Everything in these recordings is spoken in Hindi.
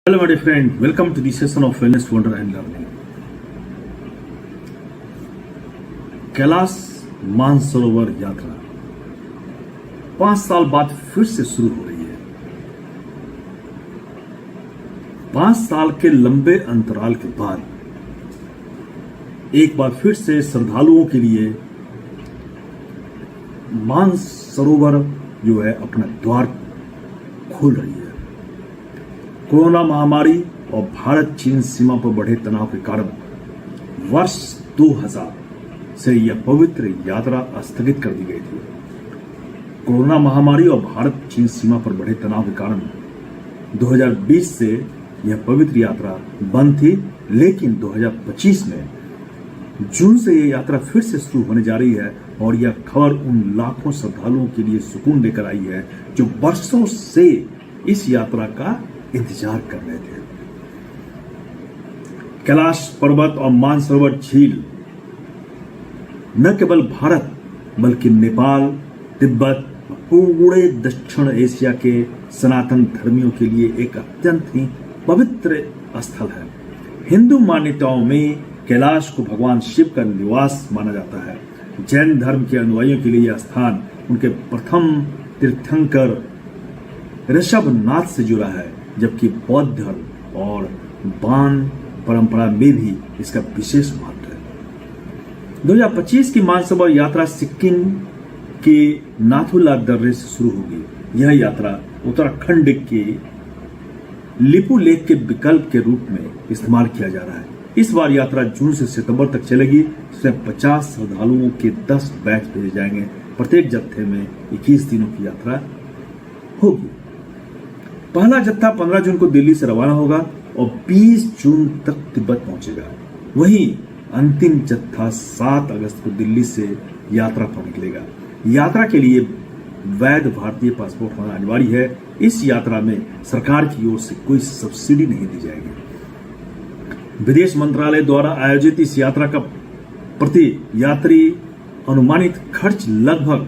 Hello my dear friend, welcome to the session of Wellness Wonder and Learning. Kailash Mansarovar यात्रा 5 साल बाद फिर से शुरू हो रही है। 5 साल के लंबे अंतराल के बाद एक बार फिर से श्रद्धालुओं के लिए मानसरोवर जो है अपना द्वार खोल रही है। कोरोना महामारी और भारत चीन सीमा पर बढ़े तनाव के कारण वर्ष 2000 से यह पवित्र यात्रा स्थगित कर दी गई थी। कोरोना महामारी और भारत चीन सीमा पर बढ़े तनाव के कारण 2020 से यह पवित्र यात्रा बंद थी, लेकिन 2025 में जून से यह यात्रा फिर से शुरू होने जा रही है और यह खबर उन लाखों श्रद्धालुओं के लिए सुकून लेकर आई है जो वर्षों से इस यात्रा का इंतजार कर रहे थे। कैलाश पर्वत और मानसरोवर झील न केवल भारत बल्कि नेपाल, तिब्बत, पूरे दक्षिण एशिया के सनातन धर्मियों के लिए एक अत्यंत ही पवित्र स्थल है। हिंदू मान्यताओं में कैलाश को भगवान शिव का निवास माना जाता है। जैन धर्म के अनुयायियों के लिए यह स्थान उनके प्रथम तीर्थंकर ऋषभनाथ से जुड़ा है, जबकि बौद्ध धर्म और बान परंपरा में भी इसका विशेष महत्व है। 2025 की मानसरोवर यात्रा सिक्किम के नाथुला दर्रे से शुरू होगी। यह यात्रा उत्तराखंड के लिपू लेक के विकल्प के रूप में इस्तेमाल किया जा रहा है। इस बार यात्रा जून से सितंबर तक चलेगी। इसमें 50 श्रद्धालुओं के 10 बैच भेजे जाएंगे। प्रत्येक जत्थे में 21 दिनों की यात्रा होगी। पहला जत्था 15 जून को दिल्ली से रवाना होगा और 20 जून तक तिब्बत पहुंचेगा। वहीं अंतिम जत्था 7 अगस्त को दिल्ली से यात्रा पर निकलेगा। यात्रा के लिए वैध भारतीय पासपोर्ट होना अनिवार्य है। इस यात्रा में सरकार की ओर से कोई सब्सिडी नहीं दी जाएगी। विदेश मंत्रालय द्वारा आयोजित इस यात्रा का प्रति यात्री अनुमानित खर्च लगभग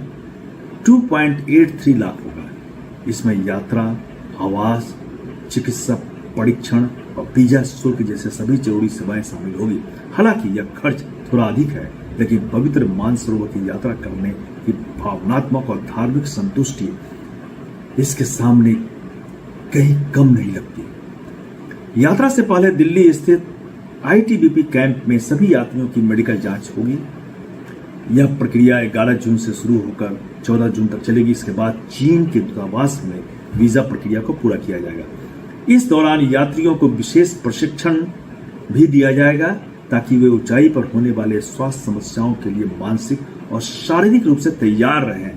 2.83 लाख होगा। इसमें यात्रा, आवास, चिकित्सा परीक्षण और वीजा शुल्क जैसे सभी जरूरी सेवाएं शामिल होगी। हालांकि यह खर्च थोड़ा अधिक है, लेकिन पवित्र मानसरोवर की यात्रा करने की भावनात्मक और धार्मिक संतुष्टि इसके सामने कहीं कम नहीं लगती। यात्रा से पहले दिल्ली स्थित आईटीबीपी कैंप में सभी यात्रियों की मेडिकल जांच होगी। यह प्रक्रिया 11 जून से शुरू होकर 14 जून तक चलेगी। इसके बाद चीन के दूतावास में वीजा प्रक्रिया को पूरा किया जाएगा। इस दौरान यात्रियों को विशेष प्रशिक्षण भी दिया जाएगा ताकि वे ऊंचाई पर होने वाले स्वास्थ्य समस्याओं के लिए मानसिक और शारीरिक रूप से तैयार रहें।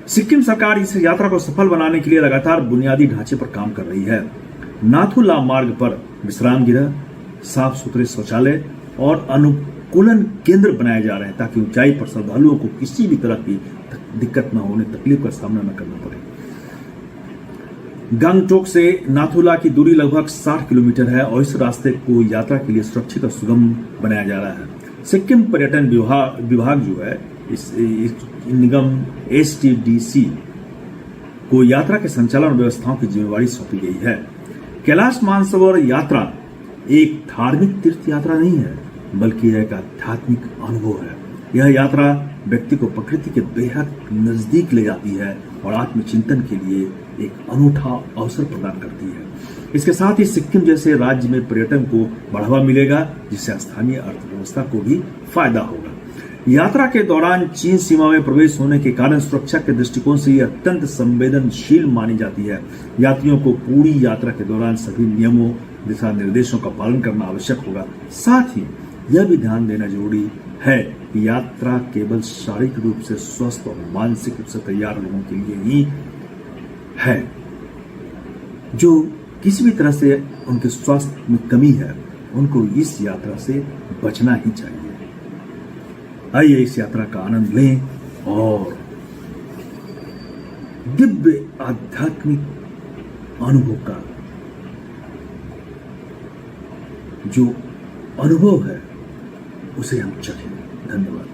सिक्किम सरकार इस यात्रा को सफल बनाने के लिए लगातार बुनियादी ढांचे पर काम कर रही है। नाथुला मार्ग पर विश्राम गृह, साफ सुथरे शौचालय और अनुकूलन केंद्र बनाए जा रहे हैं ताकि ऊंचाई पर श्रद्धालुओं को किसी भी तरह की दिक्कत न होने, तकलीफ का सामना न करना पड़े। गंगटोक से नाथुला की दूरी लगभग 60 किलोमीटर है और इस रास्ते को यात्रा के लिए सुरक्षित और सुगम बनाया जा रहा है। सिक्किम पर्यटन विभाग जो है इस निगम STDC को यात्रा के संचालन और व्यवस्थाओं की जिम्मेवारी सौंपी गई है। कैलाश मानसरोवर यात्रा एक धार्मिक तीर्थ यात्रा नहीं है, बल्कि एक आध्यात्मिक अनुभव है। यह यात्रा व्यक्ति को प्रकृति के बेहद नजदीक ले जाती है और आत्मचिंतन के लिए एक अनूठा अवसर प्रदान करती है। इसके साथ ही सिक्किम जैसे राज्य में पर्यटन को बढ़ावा मिलेगा, जिससे स्थानीय अर्थव्यवस्था को भी फायदा होगा। यात्रा के दौरान चीन सीमा में प्रवेश होने के कारण सुरक्षा के दृष्टिकोण से यह अत्यंत संवेदनशील मानी जाती है। यात्रियों को पूरी यात्रा के दौरान सभी नियमों, दिशा निर्देशों का पालन करना आवश्यक होगा। साथ ही यह भी ध्यान देना जरूरी है कि यात्रा केवल शारीरिक रूप से स्वस्थ और मानसिक रूप से तैयार लोगों के लिए ही है। जो किसी भी तरह से उनके स्वास्थ्य में कमी है, उनको इस यात्रा से बचना ही चाहिए। आइए इस यात्रा का आनंद लें और दिव्य आध्यात्मिक अनुभव का जो अनुभव है उसे हम चखें। धन्यवाद।